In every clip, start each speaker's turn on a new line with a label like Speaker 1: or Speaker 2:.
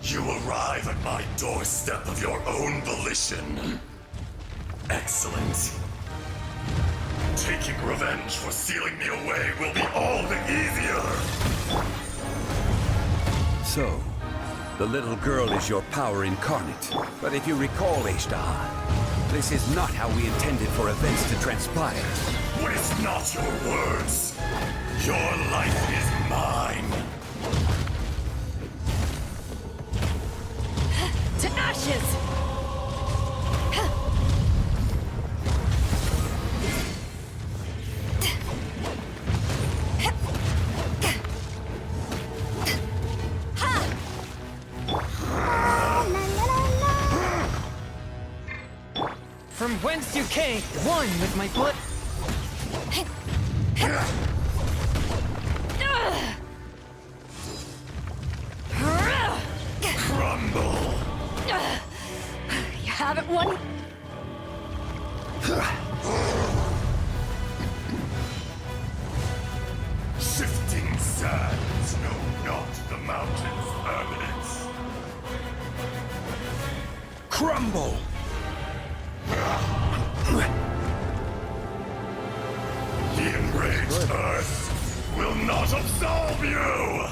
Speaker 1: You arrive at my doorstep of your own volition. Excellent. Taking revenge for sealing me away will be all the easier.
Speaker 2: So, the little girl is your power incarnate. But if you recall, Ishtar, this is not how we intended for events to transpire.
Speaker 1: Waste not your words. Your life is mine.
Speaker 3: To ashes!
Speaker 4: From whence you came, one with my blood.
Speaker 1: Crumble.
Speaker 3: You haven't won?
Speaker 1: Shifting sands know not the mountain's permanence.
Speaker 2: Crumble!
Speaker 1: The enraged earth will not absolve you!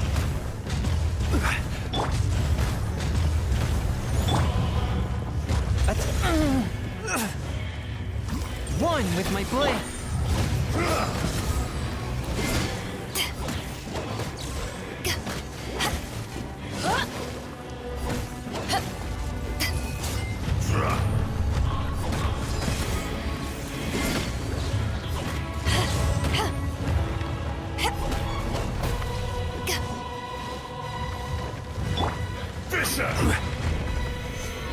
Speaker 4: One with my blade.
Speaker 1: Fisher!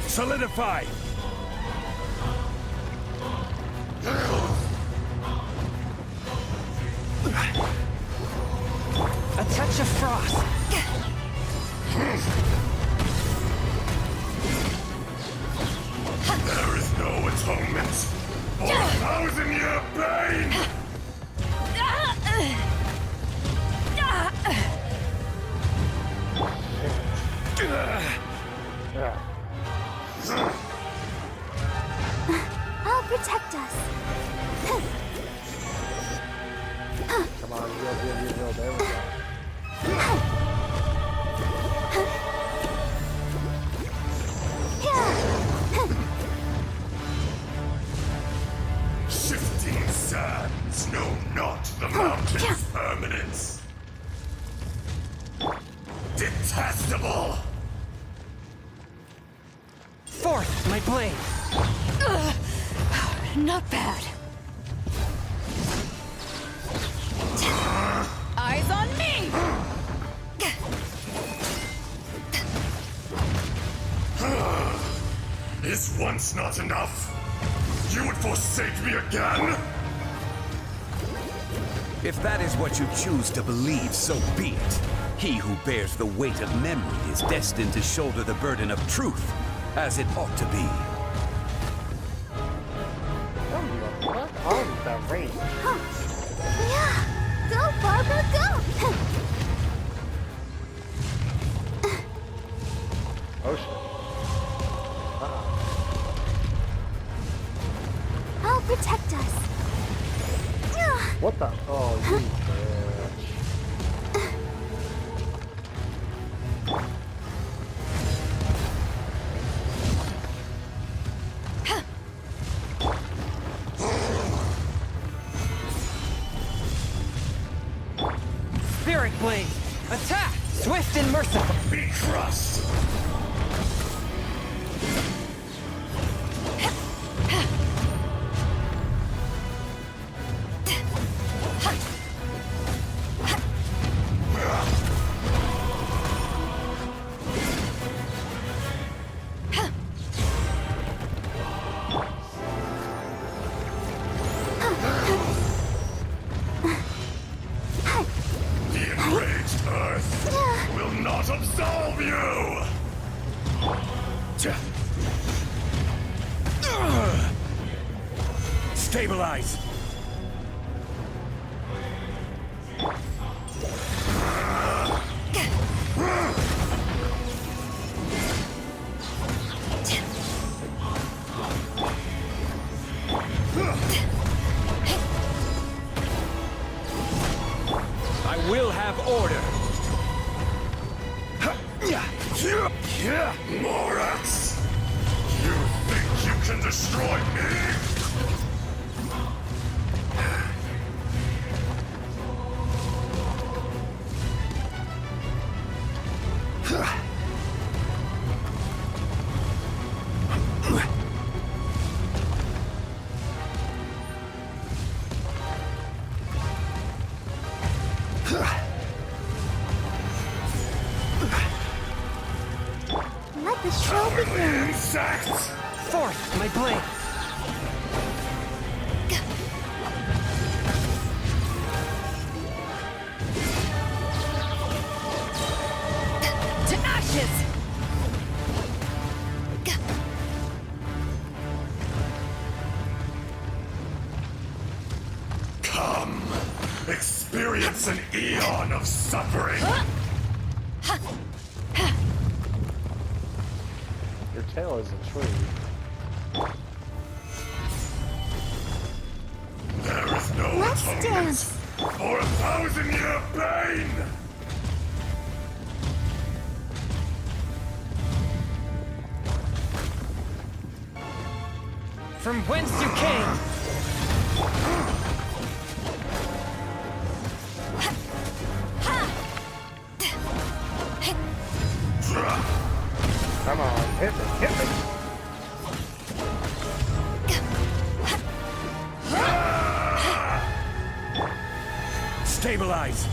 Speaker 2: Solidify!
Speaker 4: A touch of frost.
Speaker 1: There is no atonement for 1,000-year pain!
Speaker 3: I'll protect us.
Speaker 5: Come on, real. There we go.
Speaker 1: Shifting sands know not the mountain's permanence. Detestable!
Speaker 4: Fourth, my blade.
Speaker 3: Not bad. Eyes on me!
Speaker 1: Is once not enough? You would forsake me again?
Speaker 2: If that is what you choose to believe, so be it. He who bears the weight of memory is destined to shoulder the burden of truth, as it ought to be.
Speaker 5: What on the rain?
Speaker 3: Yeah! Go, Barbara, go!
Speaker 5: Oh shit.
Speaker 3: I'll protect us.
Speaker 5: What the? Oh, you bitch.
Speaker 4: Spirit blade. Attack! Swift and merciful.
Speaker 1: Be crushed! The enraged earth will not absolve you!
Speaker 2: Stabilize!
Speaker 1: Morax! You think you can destroy me?
Speaker 3: Let the show begin.
Speaker 1: Insects!
Speaker 4: Forth, my blade.
Speaker 3: To ashes!
Speaker 1: Come, experience an eon of suffering.
Speaker 5: Your tail is a tree.
Speaker 1: There is no
Speaker 3: Let's
Speaker 1: atonement
Speaker 3: dance.
Speaker 1: for a 1,000-year pain!
Speaker 4: From whence you came.
Speaker 5: Come on, hit me, hit me!
Speaker 2: Stabilize!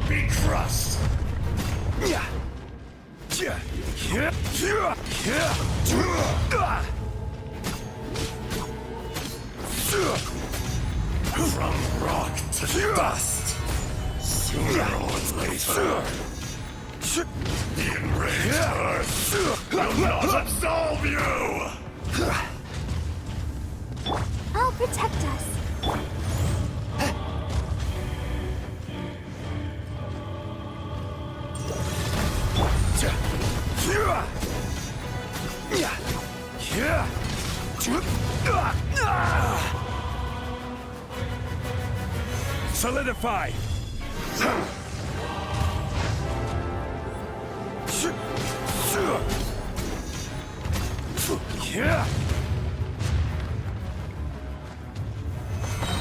Speaker 1: Be crushed! From rock to dust, sooner or later, the enraged earth will not absolve you!
Speaker 3: I'll protect us.
Speaker 2: Solidify!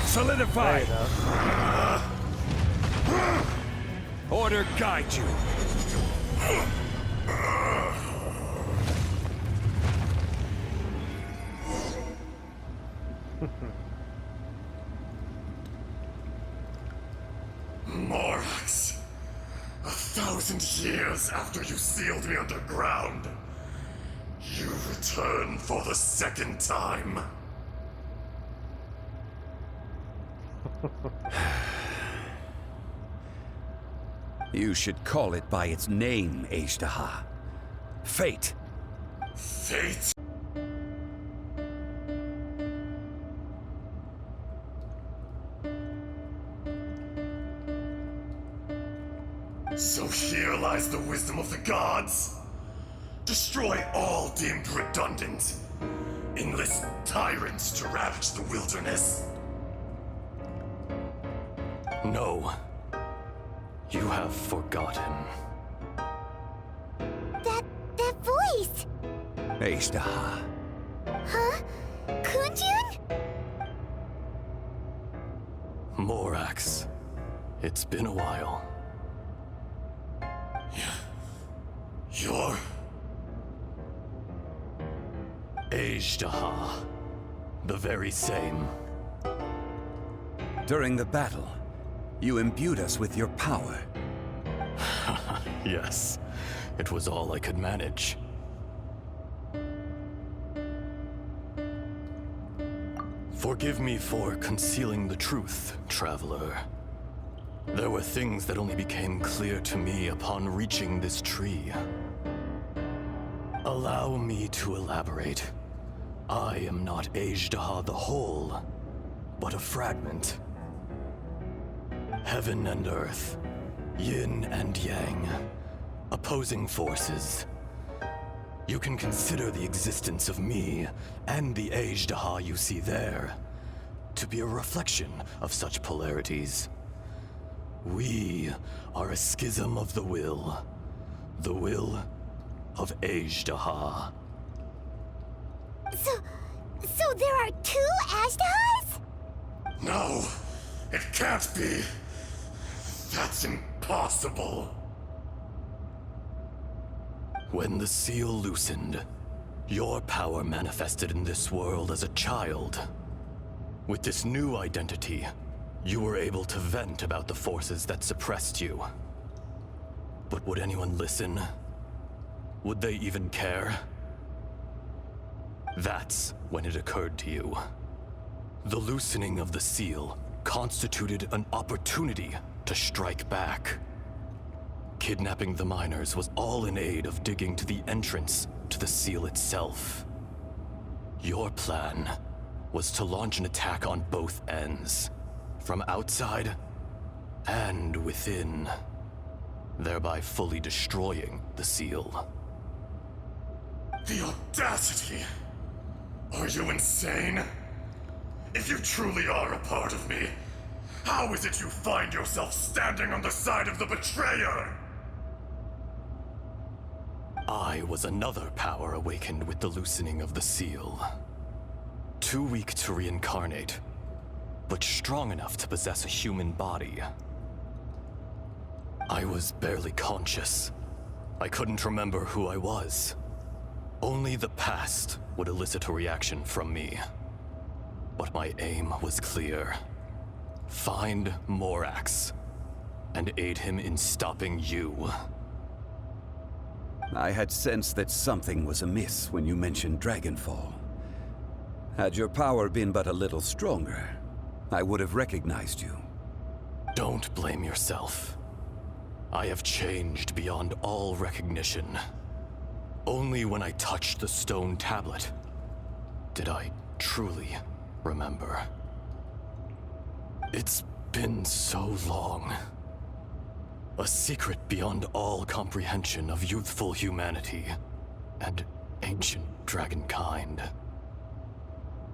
Speaker 2: Solidify! Order guide you.
Speaker 1: Morax, 1,000 years after you sealed me underground, you return for the second time.
Speaker 2: You should call it by its name, Ashtaha. Fate.
Speaker 1: Fate? So here lies the wisdom of the gods. Destroy all deemed redundant. Enlist tyrants to ravage the wilderness.
Speaker 6: No. You have forgotten.
Speaker 3: That voice!
Speaker 2: Ashtaha.
Speaker 3: Huh? Kunjun?
Speaker 6: Morax. It's been a while.
Speaker 1: You're...
Speaker 6: Ashtaha. The very same.
Speaker 2: During the battle, you imbued us with your power.
Speaker 6: Yes. It was all I could manage. Forgive me for concealing the truth, traveler. There were things that only became clear to me upon reaching this tree. Allow me to elaborate. I am not Ashtaha the whole, but a fragment. Heaven and earth, yin and yang, opposing forces. You can consider the existence of me and the Ashtaha you see there to be a reflection of such polarities. We are a schism of the will of Ajdaha.
Speaker 3: So there are two Ashdahas?
Speaker 1: No, it can't be. That's impossible.
Speaker 6: When the seal loosened, your power manifested in this world as a child. With this new identity, you were able to vent about the forces that suppressed you. But would anyone listen? Would they even care? That's when it occurred to you. The loosening of the seal constituted an opportunity to strike back. Kidnapping the miners was all in aid of digging to the entrance to the seal itself. Your plan was to launch an attack on both ends, from outside and within, thereby fully destroying the seal.
Speaker 1: The audacity! Are you insane? If you truly are a part of me, how is it you find yourself standing on the side of the betrayer?
Speaker 6: I was another power awakened with the loosening of the seal. Too weak to reincarnate, but strong enough to possess a human body. I was barely conscious. I couldn't remember who I was. Only the past would elicit a reaction from me. But my aim was clear. Find Morax, and aid him in stopping you.
Speaker 2: I had sensed that something was amiss when you mentioned Dragonfall. Had your power been but a little stronger, I would have recognized you.
Speaker 6: Don't blame yourself. I have changed beyond all recognition. Only when I touched the stone tablet did I truly remember. It's been so long. A secret beyond all comprehension of youthful humanity and ancient dragonkind.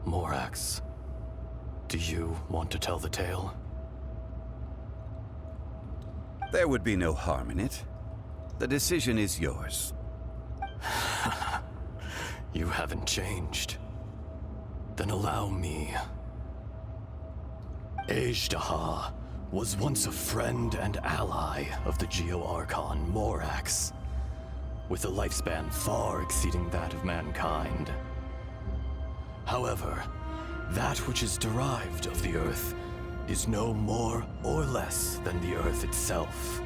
Speaker 6: Morax, do you want to tell the tale?
Speaker 2: There would be no harm in it. The decision is yours.
Speaker 6: You haven't changed. Then allow me. Ajdaha was once a friend and ally of the Geo-Archon Morax, with a lifespan far exceeding that of mankind. However, that which is derived of the Earth is no more or less than the Earth itself.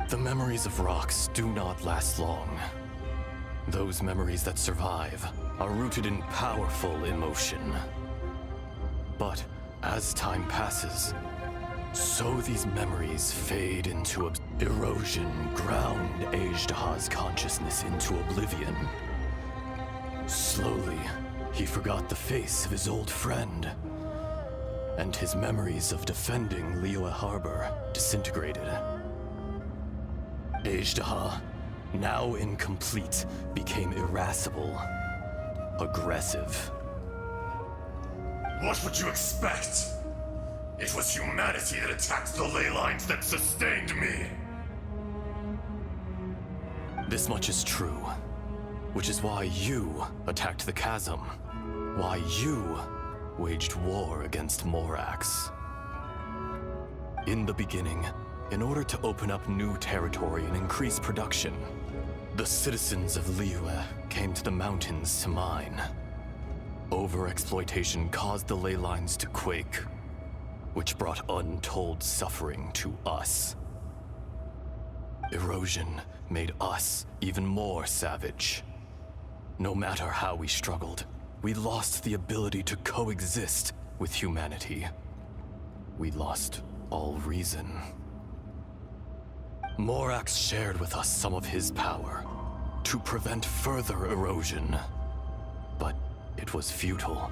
Speaker 6: The memories of rocks do not last long. Those memories that survive are rooted in powerful emotion. But as time passes, so these memories fade into erosion, ground Ajdaha's consciousness into oblivion. Slowly, he forgot the face of his old friend, and his memories of defending Liyue Harbor disintegrated. Ajdaha, now incomplete, became irascible, aggressive.
Speaker 1: What would you expect? It was humanity that attacked the ley lines that sustained me.
Speaker 6: This much is true, which is why you attacked the chasm, why you waged war against Morax. In the beginning, in order to open up new territory and increase production, the citizens of Liyue came to the mountains to mine. Overexploitation caused the ley lines to quake, which brought untold suffering to us. Erosion made us even more savage. No matter how we struggled, we lost the ability to coexist with humanity. We lost all reason. Morax shared with us some of his power to prevent further erosion, but it was futile.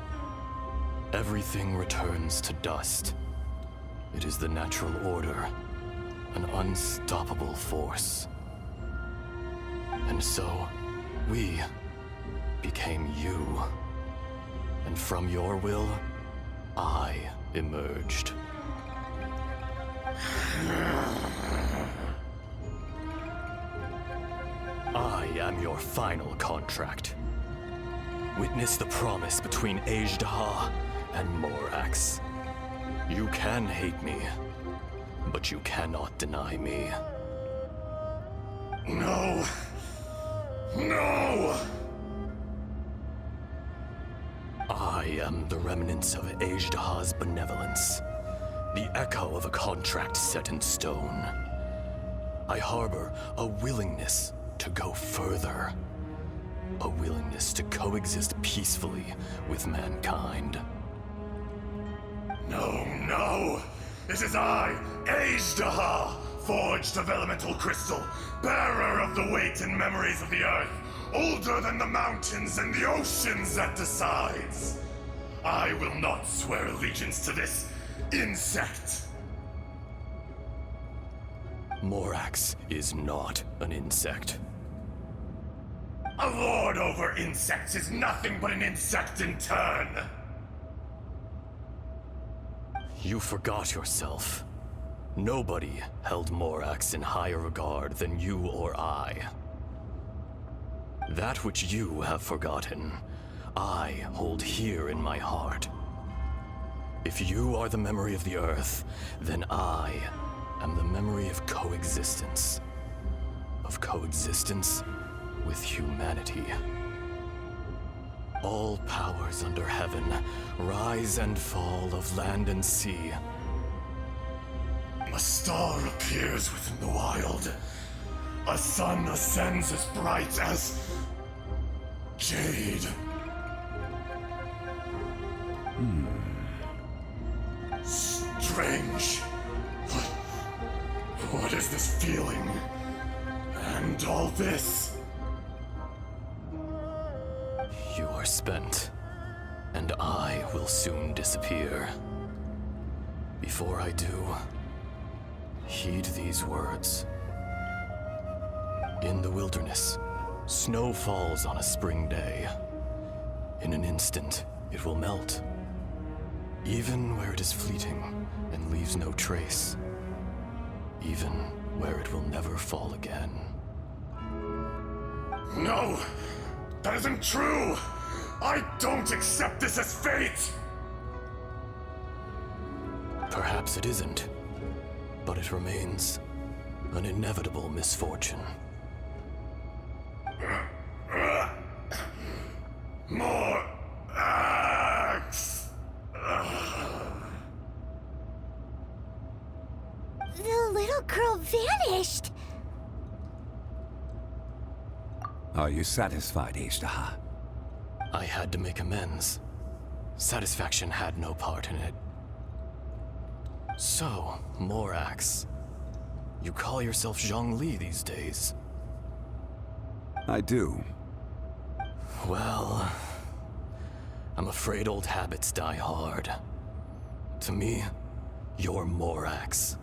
Speaker 6: Everything returns to dust. It is the natural order, an unstoppable force. And so, we became you. And from your will, I emerged. I am your final contract. Witness the promise between Ajdaha and Morax. You can hate me, but you cannot deny me.
Speaker 1: No. No!
Speaker 6: I am the remnants of Ajdaha's benevolence, the echo of a contract set in stone. I harbor a willingness to go further, a willingness to coexist peacefully with mankind.
Speaker 1: No, no! It is I, Ajdaha, forged of elemental crystal, bearer of the weight and memories of the earth, older than the mountains and the oceans that decides. I will not swear allegiance to this insect.
Speaker 6: Morax is not an insect.
Speaker 1: A lord over insects is nothing but an insect in turn.
Speaker 6: You forgot yourself. Nobody held Morax in higher regard than you or I. That which you have forgotten, I hold here in my heart. If you are the memory of the Earth, then I am the memory of coexistence. Of coexistence with humanity. All powers under heaven, rise and fall of land and sea.
Speaker 1: A star appears within the wild. A sun ascends as bright as jade. Strange. What is this feeling? And all this?
Speaker 6: You are spent, and I will soon disappear. Before I do, heed these words. In the wilderness, snow falls on a spring day. In an instant, it will melt. Even where it is fleeting and leaves no trace. Even where it will never fall again.
Speaker 1: No! That isn't true! I don't accept this as fate!
Speaker 6: Perhaps it isn't, but it remains an inevitable misfortune.
Speaker 1: More axe!
Speaker 3: The little girl vanished.
Speaker 2: Are you satisfied, Ajdaha?
Speaker 6: I had to make amends. Satisfaction had no part in it. So, Morax, you call yourself Zhongli these days?
Speaker 2: I do.
Speaker 6: Well, I'm afraid old habits die hard. To me, you're Morax.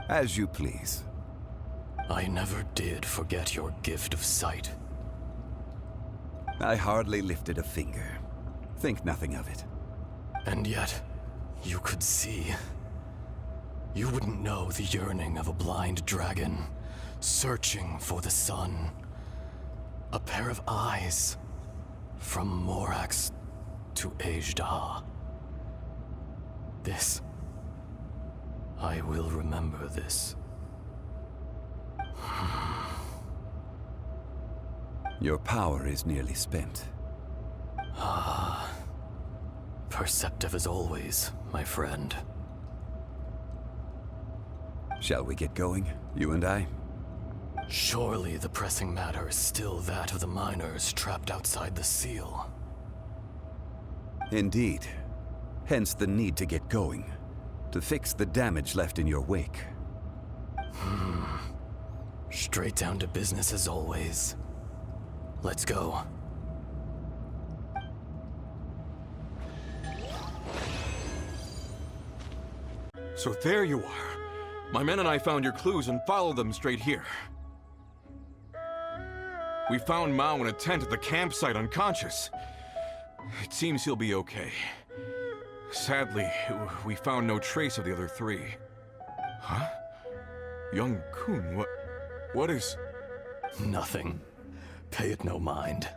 Speaker 2: As you please.
Speaker 6: I never did forget your gift of sight.
Speaker 2: I hardly lifted a finger. Think nothing of it.
Speaker 6: And yet, you could see. You wouldn't know the yearning of a blind dragon, searching for the sun. A pair of eyes, from Morax to Ajdaha. This, I will remember this.
Speaker 2: Your power is nearly spent.
Speaker 6: Perceptive as always, my friend.
Speaker 2: Shall we get going, you and I?
Speaker 6: Surely the pressing matter is still that of the miners trapped outside the seal.
Speaker 2: Indeed. Hence the need to get going. To fix the damage left in your wake.
Speaker 6: Straight down to business as always. Let's go.
Speaker 7: So there you are. My men and I found your clues and followed them straight here. We found Mao in a tent at the campsite unconscious. It seems he'll be okay. Sadly, we found no trace of the other three. Huh? Young Kun, what is...
Speaker 6: Nothing. Pay it no mind.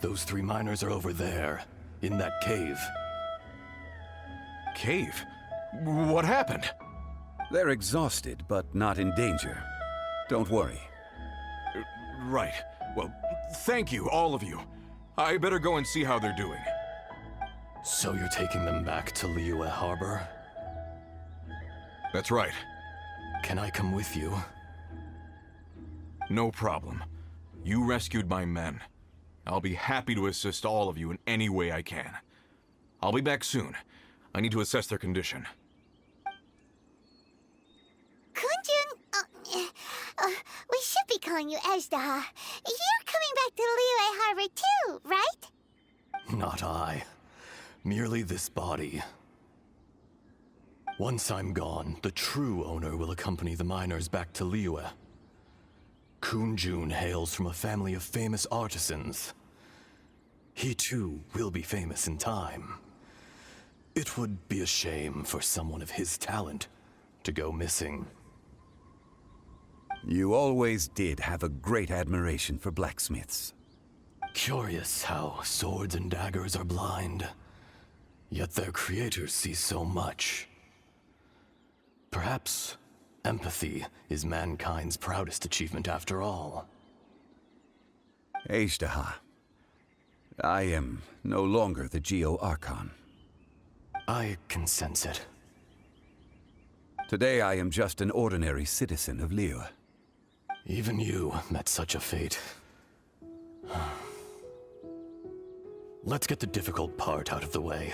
Speaker 6: Those 3 miners are over there, in that cave.
Speaker 7: Cave? What happened?
Speaker 2: They're exhausted, but not in danger. Don't worry.
Speaker 7: Right. Well, thank you, all of you. I better go and see how they're doing.
Speaker 6: So you're taking them back to Liyue Harbor?
Speaker 7: That's right.
Speaker 6: Can I come with you?
Speaker 7: No problem. You rescued my men. I'll be happy to assist all of you in any way I can. I'll be back soon. I need to assess their condition.
Speaker 3: Kunjun, we should be calling you Ezda. You're coming back to Liyue Harbor too, right?
Speaker 6: Not I. Merely this body. Once I'm gone, the true owner will accompany the miners back to Liyue. Kunjun hails from a family of famous artisans. He too will be famous in time. It would be a shame for someone of his talent to go missing.
Speaker 2: You always did have a great admiration for blacksmiths.
Speaker 6: Curious how swords and daggers are blind, yet their creators see so much. Perhaps empathy is mankind's proudest achievement after all.
Speaker 2: Ejdaha, I am no longer the Geo-Archon.
Speaker 6: I can sense it.
Speaker 2: Today I am just an ordinary citizen of Liyue.
Speaker 6: Even you met such a fate. Let's get the difficult part out of the way.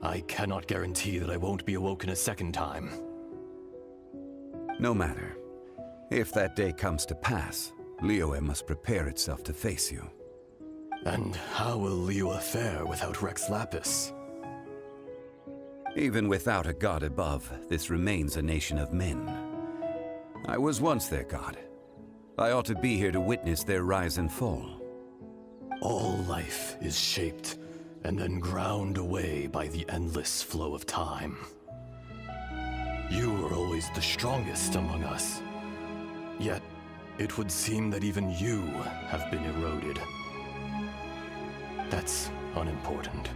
Speaker 6: I cannot guarantee that I won't be awoken a second time.
Speaker 2: No matter. If that day comes to pass, Liyue must prepare itself to face you.
Speaker 6: And how will Liyue fare without Rex Lapis?
Speaker 2: Even without a god above, this remains a nation of men. I was once their god. I ought to be here to witness their rise and fall.
Speaker 6: All life is shaped and then ground away by the endless flow of time. You were always the strongest among us. Yet, it would seem that even you have been eroded. That's unimportant.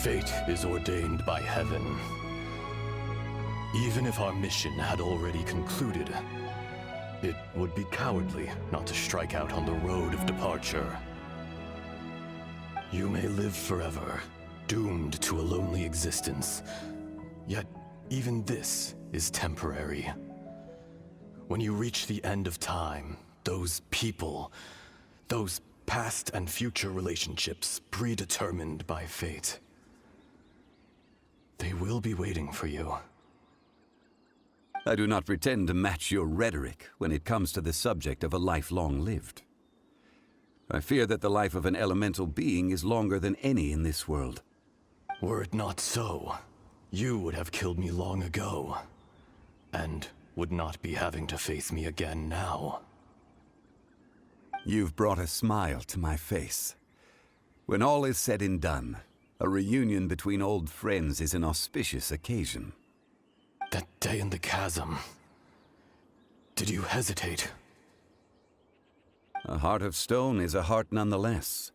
Speaker 6: Fate is ordained by heaven. Even if our mission had already concluded, it would be cowardly not to strike out on the road of departure. You may live forever, doomed to a lonely existence. Yet, even this is temporary. When you reach the end of time, those people, those past and future relationships predetermined by fate, they will be waiting for you.
Speaker 2: I do not pretend to match your rhetoric when it comes to the subject of a life long lived. I fear that the life of an elemental being is longer than any in this world.
Speaker 6: Were it not so, you would have killed me long ago, and would not be having to face me again now.
Speaker 2: You've brought a smile to my face. When all is said and done, a reunion between old friends is an auspicious occasion.
Speaker 6: That day in the chasm, did you hesitate?
Speaker 2: A heart of stone is a heart nonetheless.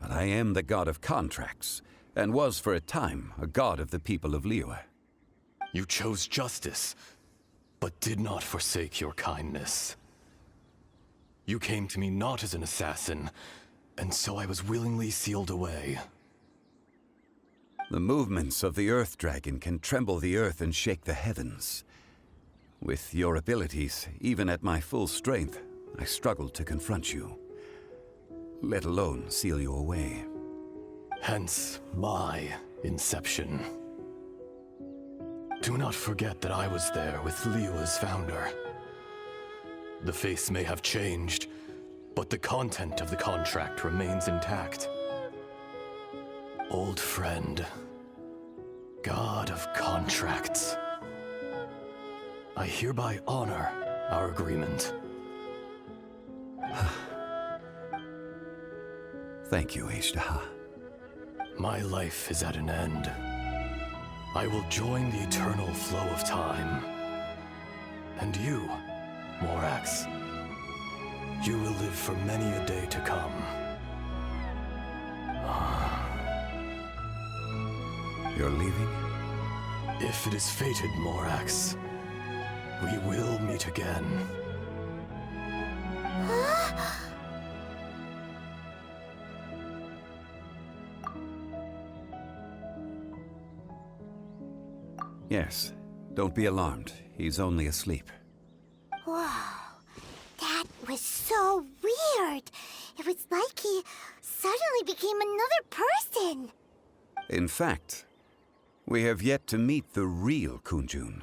Speaker 2: But I am the god of contracts, and was for a time a god of the people of Liyue.
Speaker 6: You chose justice, but did not forsake your kindness. You came to me not as an assassin, and so I was willingly sealed away.
Speaker 2: The movements of the Earth Dragon can tremble the earth and shake the heavens. With your abilities, even at my full strength, I struggled to confront you, let alone seal you away.
Speaker 6: Hence my inception. Do not forget that I was there with Liyue's founder. The face may have changed, but the content of the contract remains intact. Old friend, god of contracts, I hereby honor our agreement.
Speaker 2: Thank you, Ejdaha.
Speaker 6: My life is at an end. I will join the eternal flow of time. And you, Morax, you will live for many a day to come.
Speaker 2: You're leaving?
Speaker 6: If it is fated, Morax, we will meet again.
Speaker 2: Yes. Don't be alarmed. He's only asleep.
Speaker 3: Whoa, that was so weird. It was like he suddenly became another person.
Speaker 2: In fact, we have yet to meet the real Kunjun.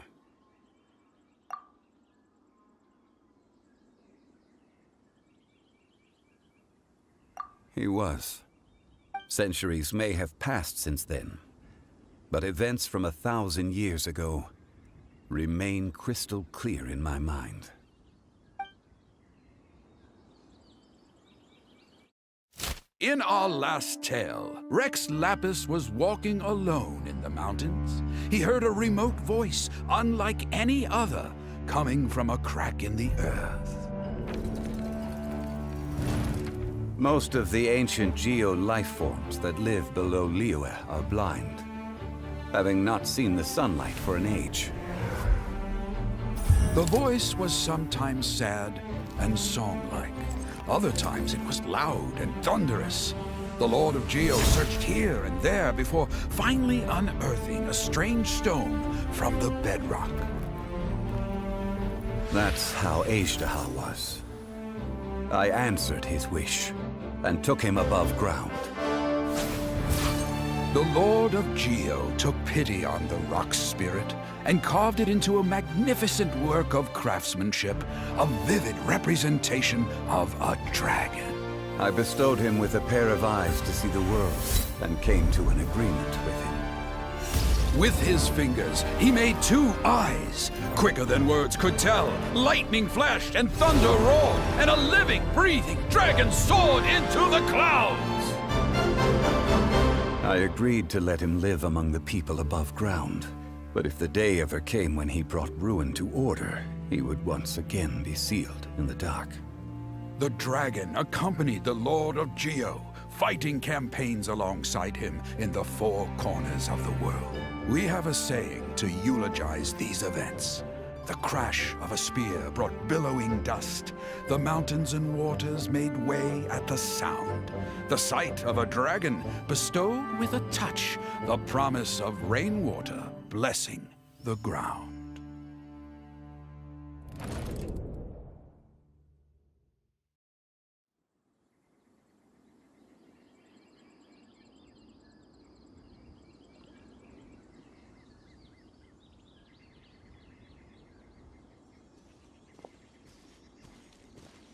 Speaker 2: He was. Centuries may have passed since then, but events from 1,000 years ago remain crystal clear in my mind.
Speaker 8: In our last tale, Rex Lapis was walking alone in the mountains. He heard a remote voice, unlike any other, coming from a crack in the earth.
Speaker 2: Most of the ancient geo-life forms that live below Liyue are blind, having not seen the sunlight for an age.
Speaker 8: The voice was sometimes sad and song-like. Other times it was loud and thunderous. The Lord of Geo searched here and there before finally unearthing a strange stone from the bedrock.
Speaker 2: That's how Aishtaha was. I answered his wish and took him above ground.
Speaker 8: The Lord of Geo took pity on the rock spirit and carved it into a magnificent work of craftsmanship, a vivid representation of a dragon.
Speaker 2: I bestowed him with a pair of eyes to see the world and came to an agreement with him.
Speaker 8: With his fingers, he made 2 eyes. Quicker than words could tell, lightning flashed and thunder roared, and a living, breathing dragon soared into the clouds.
Speaker 2: I agreed to let him live among the people above ground. But if the day ever came when he brought ruin to order, he would once again be sealed in the dark.
Speaker 8: The dragon accompanied the Lord of Geo, fighting campaigns alongside him in the 4 corners of the world. We have a saying to eulogize these events. The crash of a spear brought billowing dust. The mountains and waters made way at the sound. The sight of a dragon bestowed with a touch the promise of rainwater blessing the ground.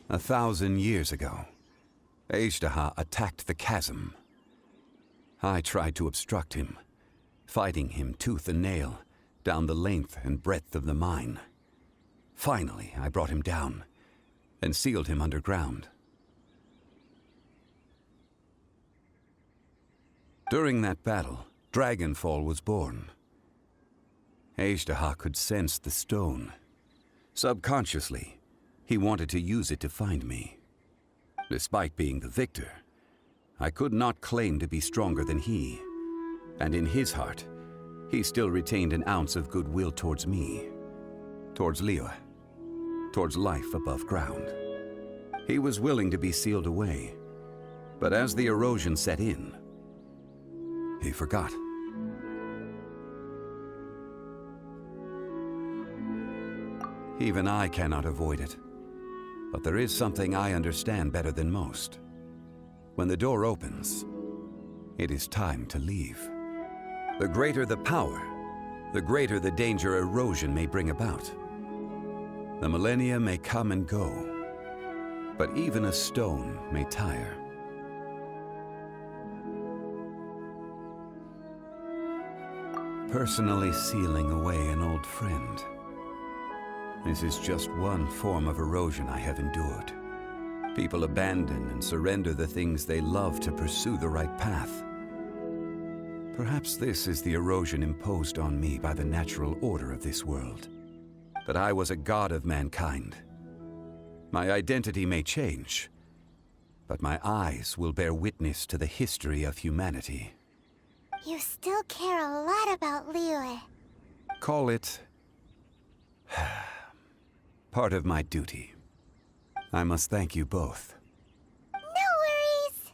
Speaker 2: A 1,000 years ago, Aishtaha attacked the chasm. I tried to obstruct him, fighting him tooth and nail down the length and breadth of the mine. Finally, I brought him down and sealed him underground. During that battle, Dragonfall was born. Aishtaha could sense the stone. Subconsciously, he wanted to use it to find me. Despite being the victor, I could not claim to be stronger than he. And in his heart, he still retained an ounce of goodwill towards me, towards Liyue, towards life above ground. He was willing to be sealed away, but as the erosion set in, he forgot. Even I cannot avoid it. But there is something I understand better than most. When the door opens, it is time to leave. The greater the power, the greater the danger erosion may bring about. The millennia may come and go, but even a stone may tire. Personally sealing away an old friend. This is just one form of erosion I have endured. People abandon and surrender the things they love to pursue the right path. Perhaps this is the erosion imposed on me by the natural order of this world. That I was a god of mankind. My identity may change, but my eyes will bear witness to the history of humanity.
Speaker 3: You still care a lot about Liyue.
Speaker 2: Call it part of my duty. I must thank you both.
Speaker 3: No worries.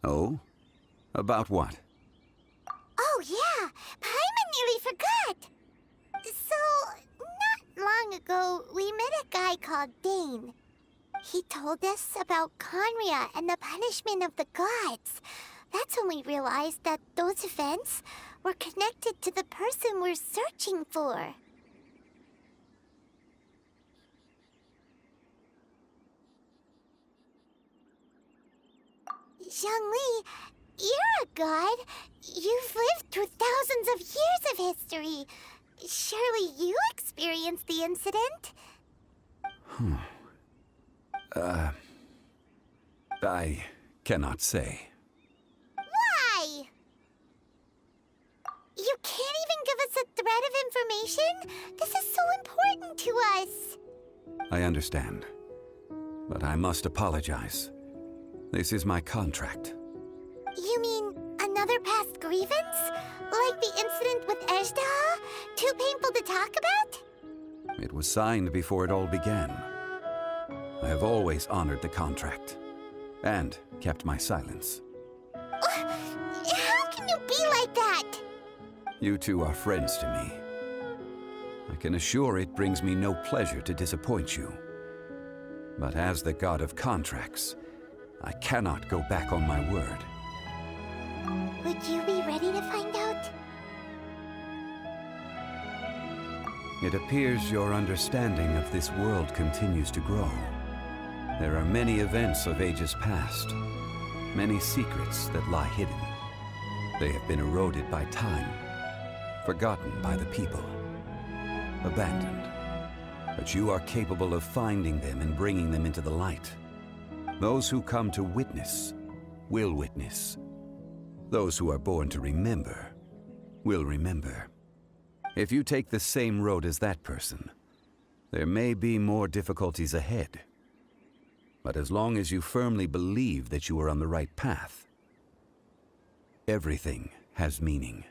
Speaker 2: Oh? About what?
Speaker 3: Oh yeah, Paimon nearly forgot. So, not long ago, we met a guy called Dane. He told us about Conria and the punishment of the gods. That's when we realized that those events were connected to the person we're searching for. Zhongli, you're a god. You've lived through thousands of years of history. Surely you experienced the incident?
Speaker 2: I cannot say.
Speaker 3: Why? You can't even give us a thread of information? This is so important to us.
Speaker 2: I understand. But I must apologize. This is my contract.
Speaker 3: You mean another past grievance? Like the incident with Ejdaha? Too painful to talk about?
Speaker 2: It was signed before it all began. I have always honored the contract. And kept my silence.
Speaker 3: How can you be like that?
Speaker 2: You two are friends to me. I can assure it brings me no pleasure to disappoint you. But as the god of contracts, I cannot go back on my word.
Speaker 3: Would you be ready to find out?
Speaker 2: It appears your understanding of this world continues to grow. There are many events of ages past, many secrets that lie hidden. They have been eroded by time, forgotten by the people, abandoned. But you are capable of finding them and bringing them into the light. Those who come to witness will witness. Those who are born to remember will remember. If you take the same road as that person, there may be more difficulties ahead. But as long as you firmly believe that you are on the right path, everything has meaning.